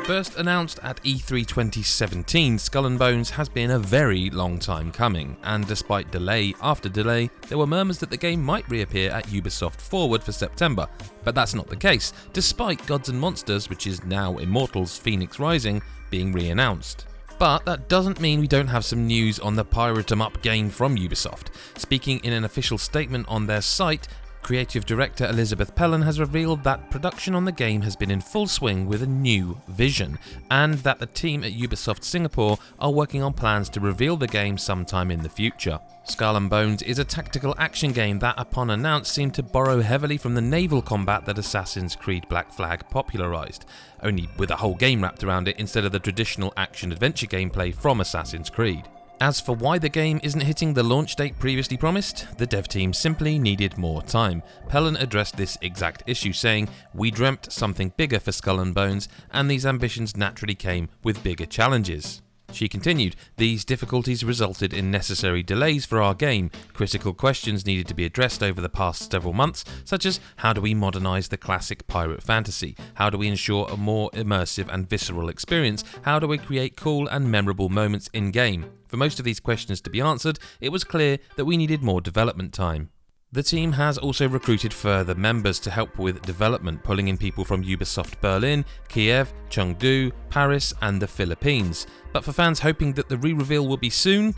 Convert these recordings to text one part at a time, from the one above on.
First announced at E3 2017, Skull & Bones has been a very long time coming, and despite delay after delay, there were murmurs that the game might reappear at Ubisoft Forward for September, but that's not the case, despite Gods & Monsters, which is now Immortals Phoenix Rising, being re-announced. But that doesn't mean we don't have some news on the Pirate 'em Up game from Ubisoft. Speaking in an official statement on their site, Creative Director Elizabeth Pellin has revealed that production on the game has been in full swing with a new vision, and that the team at Ubisoft Singapore are working on plans to reveal the game sometime in the future. Skull & Bones is a tactical action game that, upon announce, seemed to borrow heavily from the naval combat that Assassin's Creed Black Flag popularised, only with a whole game wrapped around it instead of the traditional action-adventure gameplay from Assassin's Creed. As for why the game isn't hitting the launch date previously promised, the dev team simply needed more time. Pellin addressed this exact issue, saying, "We dreamt something bigger for Skull & Bones, and these ambitions naturally came with bigger challenges." She continued, "These difficulties resulted in necessary delays for our game. Critical questions needed to be addressed over the past several months, such as how do we modernise the classic pirate fantasy? How do we ensure a more immersive and visceral experience? How do we create cool and memorable moments in-game? For most of these questions to be answered, it was clear that we needed more development time." The team has also recruited further members to help with development, pulling in people from Ubisoft Berlin, Kiev, Chengdu, Paris and the Philippines. But for fans hoping that the re-reveal will be soon,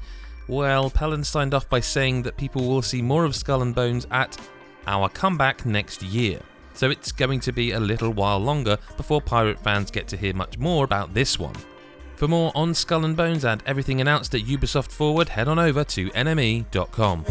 well, Pellin signed off by saying that people will see more of Skull & Bones at our comeback next year. So it's going to be a little while longer before pirate fans get to hear much more about this one. For more on Skull & Bones and everything announced at Ubisoft Forward, head on over to nme.com.